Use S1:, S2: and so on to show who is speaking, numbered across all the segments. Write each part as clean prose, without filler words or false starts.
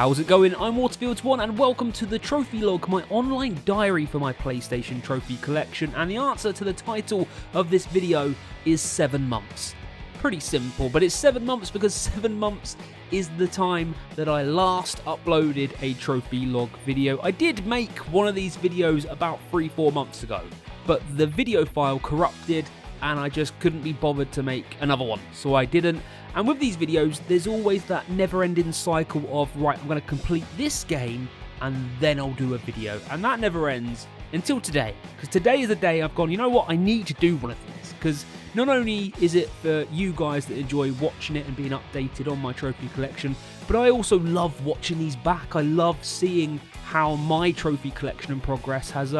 S1: How's it going? I'm Waterfields1 and welcome to the Trophy Log, my online diary for my PlayStation trophy collection, and the answer to the title of this video is 7 months. Pretty simple, but it's 7 months because 7 months is the time that I last uploaded a Trophy Log video. I did make one of these videos about 3-4 months ago, but the video file corrupted and I just couldn't be bothered to make another one, so I didn't. And with these videos, there's always that never-ending cycle of, right, I'm going to complete this game, and then I'll do a video. And that never ends until today. Because today is the day I've gone, you know what, I need to do one of these. Because not only is it for you guys that enjoy watching it and being updated on my trophy collection, but I also love watching these back. I love seeing how my trophy collection and progress has,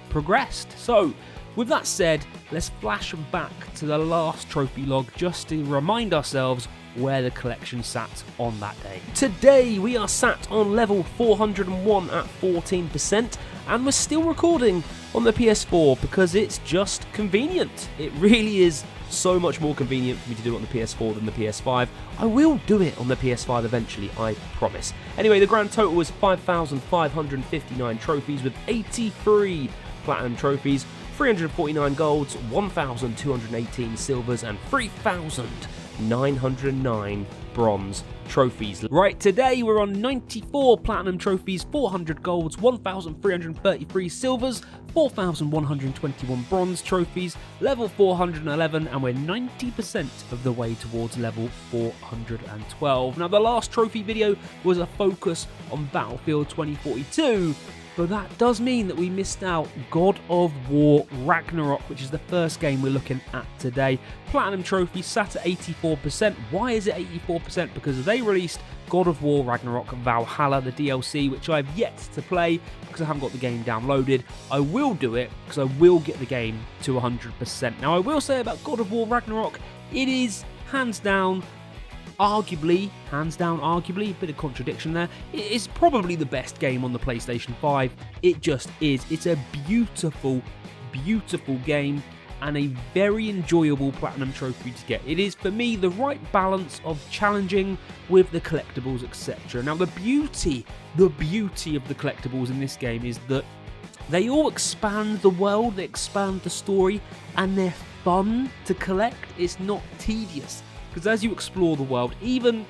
S1: progressed. So, with that said, let's flash back to the last Trophy Log just to remind ourselves where the collection sat on that day. Today we are sat on level 401 at 14%, and we're still recording on the PS4 because it's just convenient. It really is so much more convenient for me to do it on the PS4 than the PS5. I will do it on the PS5 eventually, I promise. Anyway, the grand total was 5,559 trophies with 83 platinum trophies, 349 golds, 1,218 silvers, and 3,909 bronze trophies. Right, today we're on 94 platinum trophies, 400 golds, 1,333 silvers, 4,121 bronze trophies, level 411, and we're 90% of the way towards level 412. Now, the last trophy video was a focus on Battlefield 2042, but that does mean that we missed out God of War Ragnarok, which is the first game we're looking at today. Platinum trophy sat at 84%. Why is it 84%? Because they released God of War Ragnarok Valhalla, the DLC, which I've yet to play because I haven't got the game downloaded. I will do it because I will get the game to 100%. Now, I will say about God of War Ragnarok, it is hands down, arguably, a bit of contradiction there, it is probably the best game on the PlayStation 5. It just is. It's a beautiful, beautiful game and a very enjoyable platinum trophy to get. It is, for me, the right balance of challenging with the collectibles, etc. Now, the beauty of the collectibles in this game is that they all expand the world, they expand the story, and they're fun to collect. It's not tedious. Because as you explore the world, even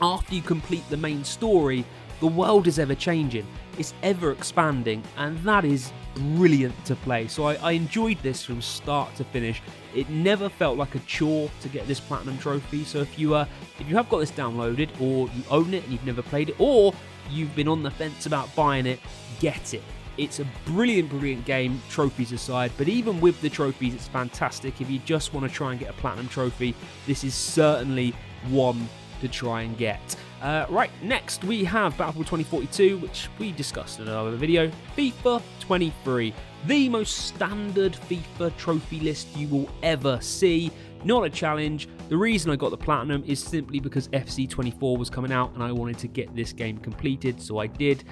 S1: after you complete the main story, the world is ever changing, it's ever expanding, and that is brilliant to play. So I enjoyed this from start to finish. It never felt like a chore to get this platinum trophy. So if you have got this downloaded, or you own it and you've never played it, or you've been on the fence about buying it, get it. It's a brilliant, brilliant game, trophies aside, but even with the trophies, it's fantastic. If you just want to try and get a platinum trophy, this is certainly one to try and get. Right, next we have Battlefield 2042, which we discussed in another video. FIFA 23, the most standard FIFA trophy list you will ever see. Not a challenge. The reason I got the platinum is simply because FC 24 was coming out and I wanted to get this game completed, so I did.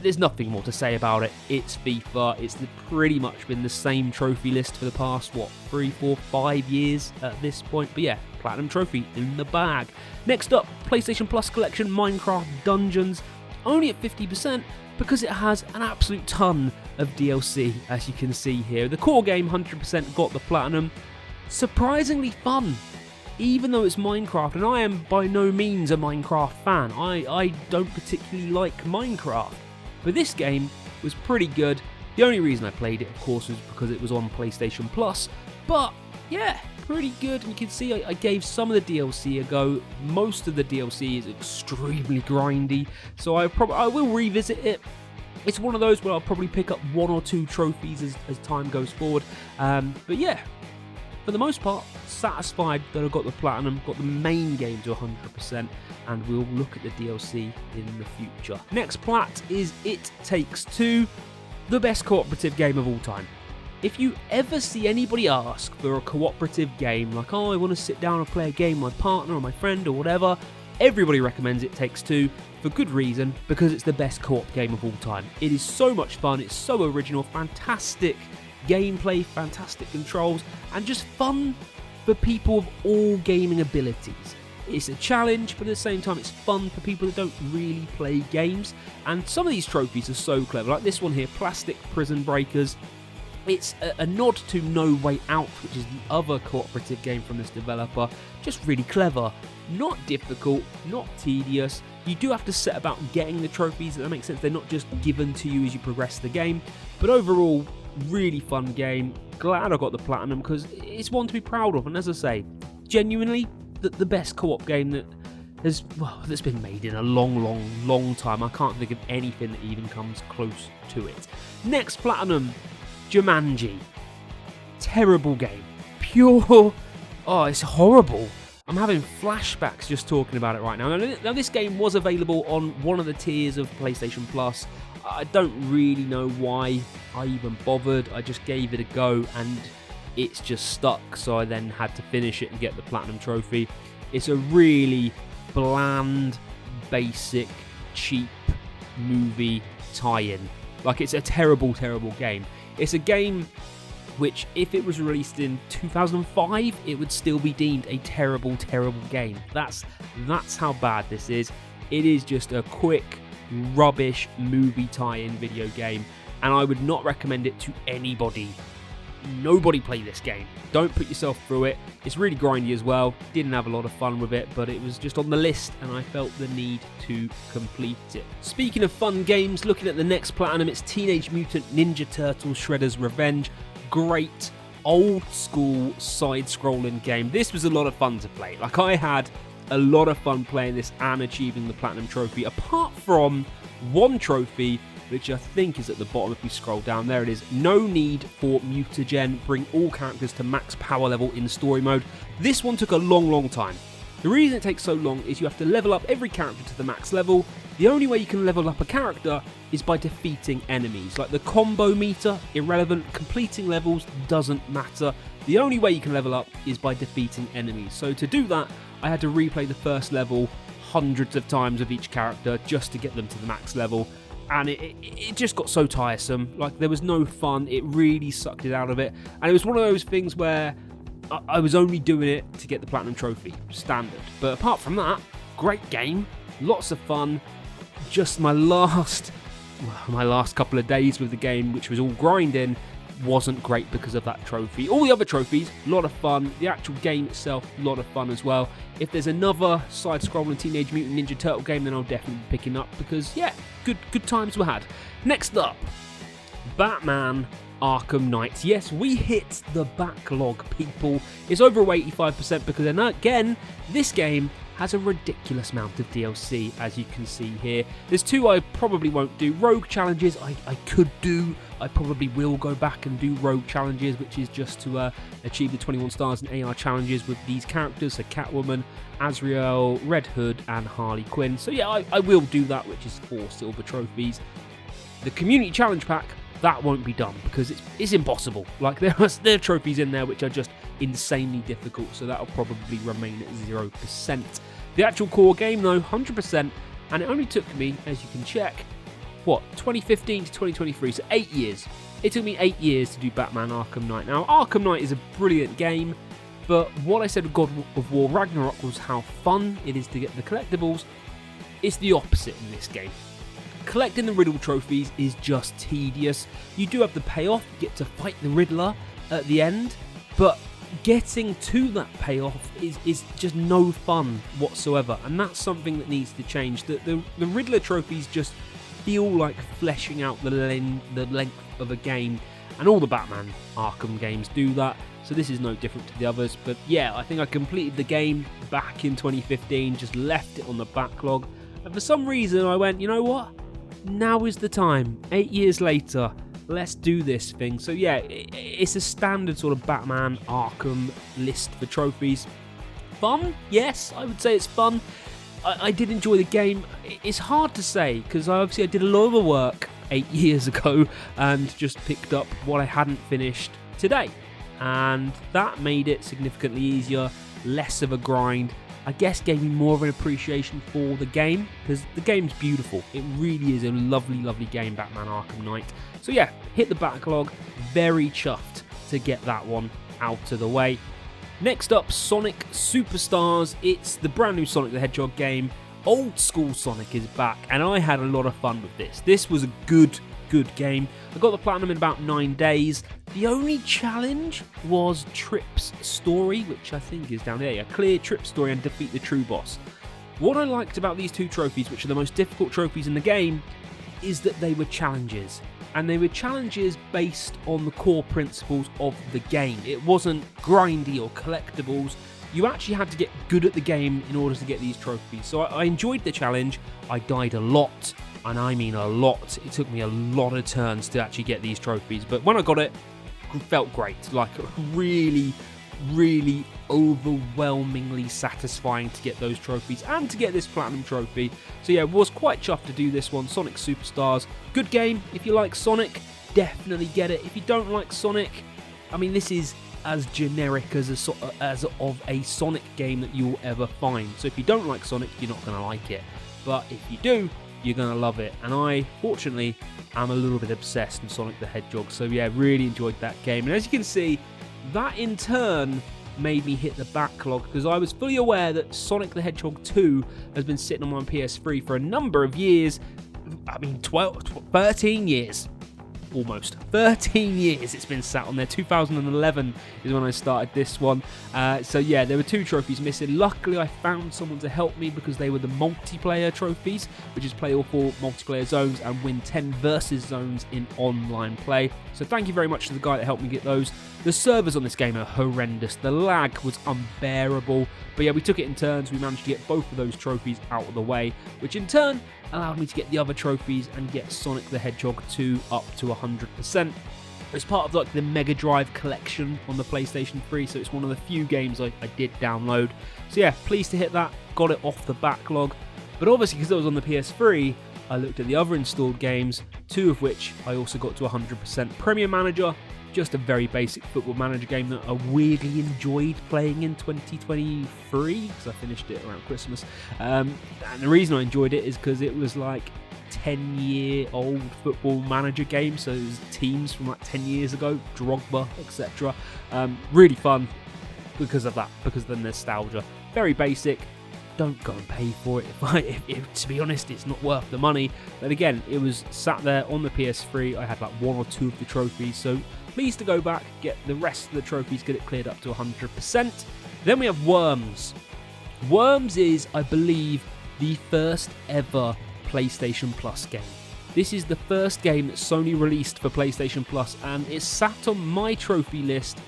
S1: There's nothing more to say about it. It's FIFA. It's pretty much been the same trophy list for the past, 3, 4, 5 years at this point. But yeah, platinum trophy in the bag. Next up, PlayStation Plus collection, Minecraft Dungeons, only at 50%. because it has an absolute ton of DLC, as you can see here. The core game 100% got the platinum. Surprisingly fun, even though it's Minecraft, and I am by no means a Minecraft fan. I don't particularly like Minecraft, but this game was pretty good. The only reason I played it, of course, was because it was on PlayStation Plus, but yeah, pretty good. And you can see I gave some of the DLC a go. Most of the DLC is extremely grindy, so I will revisit it. It's one of those where I'll probably pick up 1 or 2 trophies as time goes forward. But yeah, for the most part, satisfied that I got the platinum, got the main game to 100%, and we'll look at the DLC in the future. Next plat is It Takes Two, the best cooperative game of all time. If you ever see anybody ask for a cooperative game, like, oh, I want to sit down and play a game with my partner or my friend or whatever, everybody recommends It Takes Two for good reason, because it's the best co-op game of all time. It is so much fun, it's so original, fantastic gameplay, fantastic controls, and just fun for people of all gaming abilities. It's a challenge, but at the same time it's fun for people that don't really play games. And some of these trophies are so clever, like this one here, Plastic Prison Breakers. It's a nod to No Way Out, which is the other cooperative game from this developer. Just really clever, not difficult, not tedious. You do have to set about getting the trophies, that makes sense. They're not just given to you as you progress the game. But overall, really fun game. Glad I got the platinum because it's one to be proud of. And as I say, genuinely the best co-op game that's been made in a long time. I can't think of anything that even comes close to it. Next platinum, Jumanji. Terrible game. Pure. Oh, it's horrible. I'm having flashbacks just talking about it right now. Now, this game was available on one of the tiers of PlayStation Plus. I don't really know why I even bothered. I just gave it a go and it's just stuck. So I then had to finish it and get the platinum trophy. It's a really bland, basic, cheap movie tie-in. Like, it's a terrible game. It's a game which, if it was released in 2005, it would still be deemed a terrible game. That's how bad this is. It is just a quick, rubbish movie tie-in video game, and I would not recommend it to anybody. Nobody play this game. Don't put yourself through it. It's really grindy as well. Didn't have a lot of fun with it, but it was just on the list and I felt the need to complete it. Speaking of fun games, looking at the next platinum, it's Teenage Mutant Ninja Turtles Shredder's Revenge. Great old school side-scrolling game. This was a lot of fun to play. Like, I had a lot of fun playing this and achieving the platinum trophy, apart from one trophy which I think is at the bottom if we scroll down. There it is. No need for mutagen. Bring all characters to max power level in story mode. This one took a long time. The reason it takes so long is you have to level up every character to the max level. The only way you can level up a character is by defeating enemies. Like, the combo meter, irrelevant. Completing levels doesn't matter. The only way you can level up is by defeating enemies. So to do that, I had to replay the first level hundreds of times of each character just to get them to the max level. And it just got so tiresome. Like, there was no fun. It really sucked it out of it. And it was one of those things where I was only doing it to get the platinum trophy, standard. But apart from that, great game, lots of fun. Just my last couple of days with the game, which was all grinding, wasn't great because of that trophy. All the other trophies, a lot of fun. The actual game itself, a lot of fun as well. If there's another side-scrolling Teenage Mutant Ninja Turtle game, then I'll definitely be picking up because, yeah, good times were had. Next up, Batman Arkham Knight. Yes, we hit the backlog, people. It's over 85% because, then again, this game has a ridiculous amount of DLC, as you can see here. There's two I probably won't do. Rogue challenges I could do. I probably will go back and do rogue challenges, which is just to achieve the 21 stars in AR challenges with these characters, so Catwoman, Azrael, Red Hood, and Harley Quinn. So yeah, I will do that, which is 4 silver trophies. The community challenge pack, that won't be done because it's impossible. Like, there are trophies in there which are just insanely difficult, so that'll probably remain at 0%. The actual core game, though, 100%, and it only took me, as you can check, 2015 to 2023, so 8 years. It took me 8 years to do Batman Arkham Knight. Now, Arkham Knight is a brilliant game, but what I said with God of War Ragnarok was how fun it is to get the collectibles. It's the opposite in this game. Collecting the Riddle trophies is just tedious. You do have the payoff, you get to fight the Riddler at the end, but getting to that payoff is just no fun whatsoever, and that's something that needs to change. The Riddler trophies just feel like fleshing out the length of a game, and all the Batman Arkham games do that, so this is no different to the others. But yeah, I think I completed the game back in 2015, just left it on the backlog, and for some reason I went, you know what? Now is the time. 8 years later, let's do this thing. So yeah, it's a standard sort of Batman Arkham list for trophies. Fun? Yes, I would say it's fun. I did enjoy the game. It's hard to say because I did a lot of the work 8 years ago and just picked up what I hadn't finished today. And that made it significantly easier, less of a grind. I guess gave me more of an appreciation for the game because the game's beautiful. It really is a lovely game, Batman Arkham Knight. So yeah, hit the backlog. Very chuffed to get that one out of the way. Next up, Sonic Superstars. It's the brand new Sonic the Hedgehog game. Old school Sonic is back, and I had a lot of fun with this. This was a good game. I got the platinum in about 9 days. The only challenge was Trip's story, which I think is down there. Yeah, clear Trip's story and defeat the true boss. What I liked about these two trophies, which are the most difficult trophies in the game, is that they were challenges. And they were challenges based on the core principles of the game. It wasn't grindy or collectibles. You actually had to get good at the game in order to get these trophies. So I enjoyed the challenge. I died a lot, and I mean a lot. It took me a lot of turns to actually get these trophies. But when I got it felt great. Like, really overwhelmingly satisfying to get those trophies and to get this platinum trophy. So yeah, was quite chuffed to do this one. Sonic Superstars, good game. If you like Sonic, definitely get it. If you don't like Sonic, I mean, this is as generic as of a Sonic game that you'll ever find. So if you don't like Sonic, you're not going to like it. But if you do, you're going to love it. And I, fortunately, am a little bit obsessed with Sonic the Hedgehog. So yeah, really enjoyed that game. And as you can see, that in turn made me hit the backlog, because I was fully aware that Sonic the Hedgehog 2 has been sitting on my PS3 for a number of years. I mean, 13 years. Almost 13 years it's been sat on there. 2011 is when I started this one. So yeah, there were 2 trophies missing. Luckily, I found someone to help me, because they were the multiplayer trophies, which is play all 4 multiplayer zones and win 10 versus zones in online play. So thank you very much to the guy that helped me get those. The servers on this game are horrendous. The lag was unbearable. But yeah, we took it in turns. We managed to get both of those trophies out of the way, which in turn allowed me to get the other trophies and get Sonic the Hedgehog 2 up to 100%. It's part of like the Mega Drive collection on the PlayStation 3, so it's one of the few games I did download. So yeah, pleased to hit that, got it off the backlog. But obviously, because I was on the PS3, I looked at the other installed games, 2 of which I also got to 100%. Premier Manager, just a very basic football manager game that I weirdly enjoyed playing in 2023, because I finished it around Christmas. And the reason I enjoyed it is because it was like 10-year-old football manager game, so it was teams from like 10 years ago, Drogba, etc. Really fun because of that, because of the nostalgia. Very basic. Don't go and pay for it. If to be honest, it's not worth the money. But again, it was sat there on the PS3. I had like 1 or 2 of the trophies, so pleased to go back, get the rest of the trophies, get it cleared up to 100%. Then we have Worms. Worms is, I believe, the first ever PlayStation Plus game. This is the first game that Sony released for PlayStation Plus, and it sat on my trophy list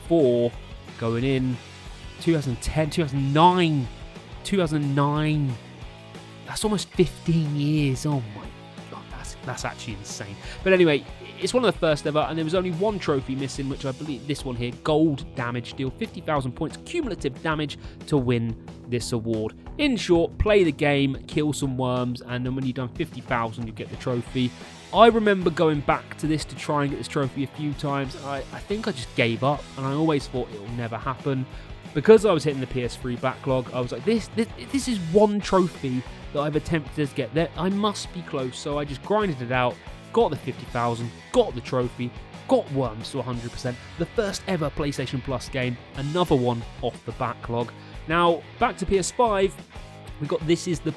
S1: for going in 2010, 2009. That's almost 15 years. Oh my god, that's actually insane. But anyway, it's one of the first ever, and there was only 1 trophy missing, which I believe this one here, gold damage, deal 50,000 points cumulative damage to win this award. In short, play the game, kill some worms, and then when you've done 50,000, you get the trophy. I remember going back to this to try and get this trophy a few times. I think I just gave up, and I always thought it will never happen. Because I was hitting the PS3 backlog, I was like, this is 1 trophy that I've attempted to get there. I must be close, so I just grinded it out, got the 50,000, got the trophy, got Worms to 100%. The first ever PlayStation Plus game, another one off the backlog. Now, back to PS5, we got This is the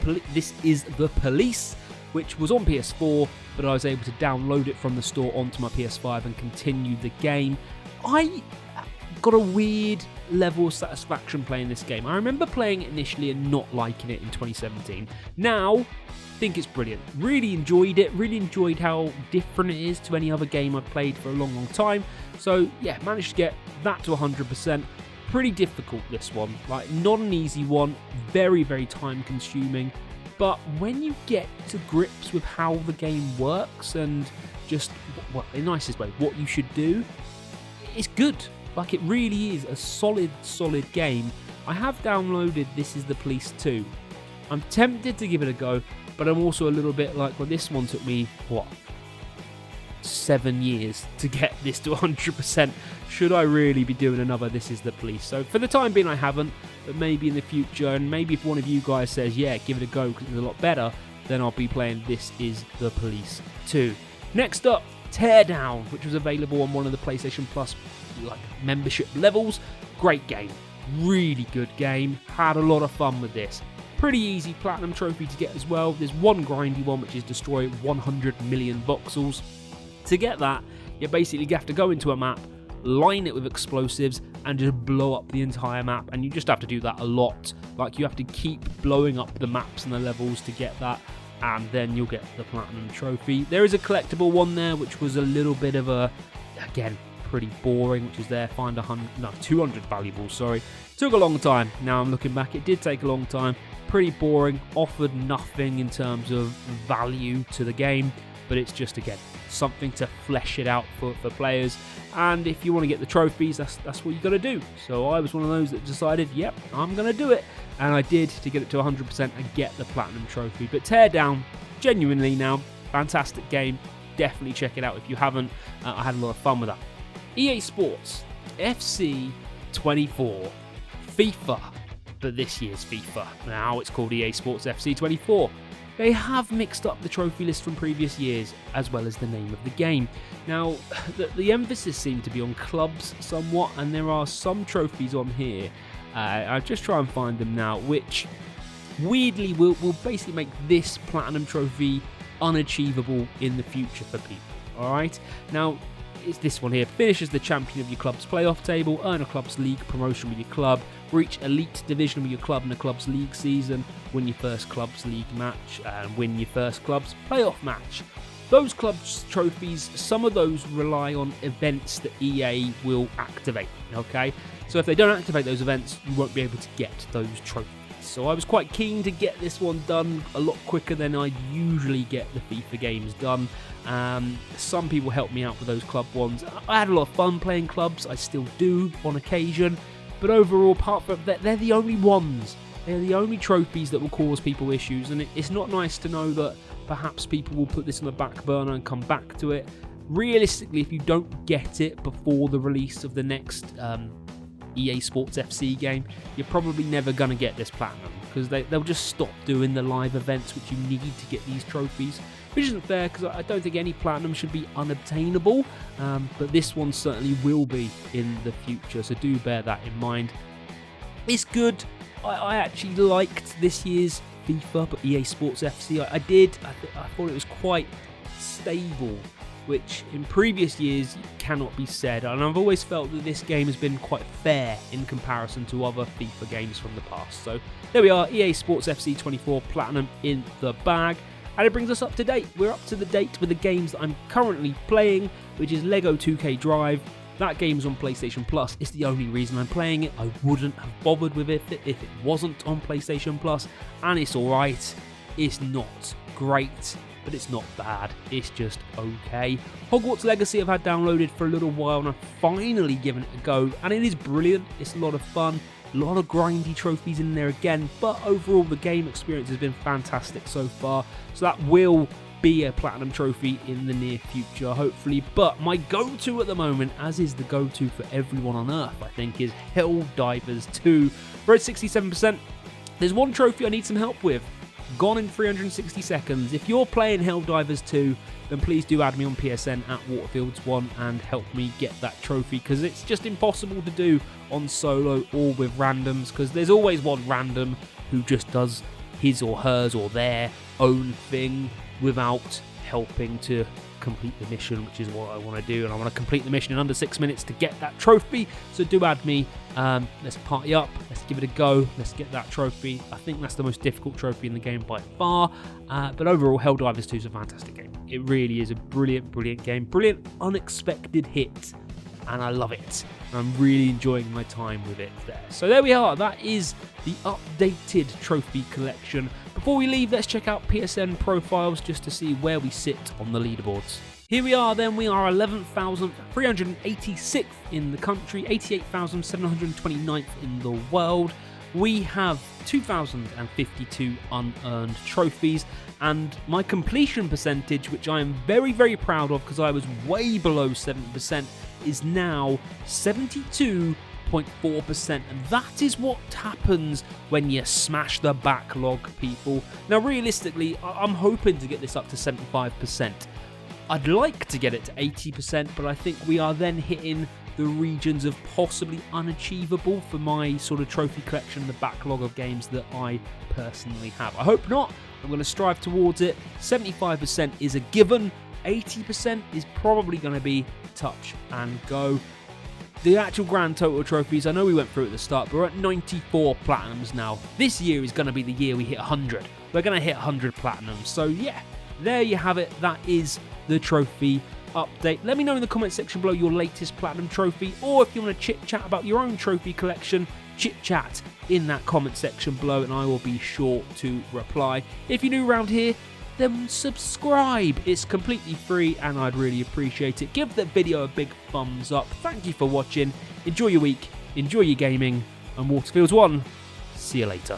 S1: Police, which was on PS4, but I was able to download it from the store onto my PS5 and continue the game. I got a weird level of satisfaction playing this game. I remember playing it initially and not liking it in 2017. Now, I think it's brilliant. Really enjoyed it. Really enjoyed how different it is to any other game I've played for a long time. So yeah, managed to get that to 100%. Pretty difficult, this one. Like, not an easy one. Very, very time consuming. But when you get to grips with how the game works and just, well, in the nicest way, what you should do, it's good. Like, it really is a solid game. I have downloaded This is the Police 2. I'm tempted to give it a go, but I'm also a little bit like, well, this one took me, 7 years to get this to 100%. Should I really be doing another This is the Police? So for the time being, I haven't, but maybe in the future, and maybe if one of you guys says, yeah, give it a go because it's a lot better, then I'll be playing This is the Police 2. Next up, Teardown, which was available on one of the PlayStation Plus membership levels. Great game. Really good game. Had a lot of fun with this. Pretty easy platinum trophy to get as well. There's one grindy one, which is destroy 100 million voxels. To get that, you basically have to go into a map, line it with explosives, and just blow up the entire map. And you just have to do that a lot. Like, you have to keep blowing up the maps and the levels to get that, and then you'll get the platinum trophy. There is a collectible one there, which was a little bit of a, again, pretty boring, which is there. Find 200 valuables, sorry. Took a long time. Now I'm looking back, it did take a long time. Pretty boring, offered nothing in terms of value to the game, but it's just, again, something to flesh it out for players. And if you want to get the trophies, that's what you got to do. So I was one of those that decided, yep, I'm going to do it. And I did, to get it to 100% and get the platinum trophy. But Teardown, genuinely now, fantastic game. Definitely check it out if you haven't. I had a lot of fun with that. EA Sports FC 24, FIFA, but this year's FIFA. Now it's called EA Sports FC 24. They have mixed up the trophy list from previous years, as well as the name of the game. Now, the emphasis seemed to be on clubs somewhat, and there are some trophies on here. I'll just try and find them now, which weirdly will basically make this platinum trophy unachievable in the future for people. Alright? Now, it's this one here. Finish as the champion of your club's playoff table, earn a club's league promotion with your club, reach elite division with your club in the club's league season, win your first club's league match, and win your first club's playoff match. Those clubs trophies, some of those rely on events that EA will activate, okay? So if they don't activate those events, you won't be able to get those trophies. So I was quite keen to get this one done a lot quicker than I usually get the FIFA games done. Some people helped me out with those club ones. I had a lot of fun playing clubs, I still do on occasion, but overall, apart from that, they're the only ones. They're the only trophies that will cause people issues, and it's not nice to know that perhaps people will put this on the back burner and come back to it. Realistically, if you don't get it before the release of the next EA Sports FC game, you're probably never going to get this platinum, because they'll just stop doing the live events which you need to get these trophies, which isn't fair, because I don't think any platinum should be unobtainable, but this one certainly will be in the future, so do bear that in mind. It's good. I actually liked this year's FIFA, but EA Sports FC, I did. I thought it was quite stable, which in previous years cannot be said, and I've always felt that this game has been quite fair in comparison to other FIFA games from the past. So there we are, EA Sports FC 24 Platinum in the bag, and it brings us up to date. We're up to the date with the games that I'm currently playing, which is Lego 2K Drive. That game's on PlayStation Plus. It's the only reason I'm playing it. I wouldn't have bothered with it if it wasn't on PlayStation Plus, and it's alright. It's not great, but it's not bad. It's just okay. Hogwarts Legacy I've had downloaded for a little while, and I've finally given it a go, and it is brilliant. It's a lot of fun. A lot of grindy trophies in there again, but overall the game experience has been fantastic so far, so that will be a platinum trophy in the near future, hopefully. But my go-to at the moment, as is the go-to for everyone on Earth, I think, is Helldivers 2. We're at 67%. There's one trophy I need some help with. Gone in 360 seconds. If you're playing Helldivers 2, then please do add me on PSN at Waterfields1 and help me get that trophy, because it's just impossible to do on solo or with randoms, because there's always one random who just does his or hers or their own thing without helping to complete the mission, which is what I want to do, and I want to complete the mission in under 6 minutes to get that trophy. So do add me. Let's party up, let's give it a go, let's get that trophy. I think that's the most difficult trophy in the game by far, but overall Helldivers 2 is a fantastic game. It really is a brilliant game, brilliant unexpected hit, and I love it. I'm really enjoying my time with it there. So there we are, that is the updated trophy collection. Before we leave, let's check out PSN profiles just to see where we sit on the leaderboards. Here we are then, we are 11,386th in the country, 88,729th in the world. We have 2,052 unearned trophies, and my completion percentage, which I am very proud of because I was way below 70%, is now 72.4%, and that is what happens when you smash the backlog, people. Now realistically, I'm hoping to get this up to 75%. I'd like to get it to 80%, but I think we are then hitting the regions of possibly unachievable for my sort of trophy collection, the backlog of games that I personally have. I hope not. I'm going to strive towards it. 75% is a given. 80% is probably going to be touch and go. The actual grand total trophies, I know we went through at the start, but we're at 94 platinums now. This year is going to be the year we hit 100. We're going to hit 100 platinums. So yeah, there you have it. That is the trophy update. Let me know in the comment section below your latest platinum trophy, or if you want to chit chat about your own trophy collection, chit chat in that comment section below and I will be sure to reply. If you're new around here, then subscribe. It's completely free and I'd really appreciate it. Give the video a big thumbs up. Thank you for watching. Enjoy your week, enjoy your gaming, and Waterfields 1, see you later.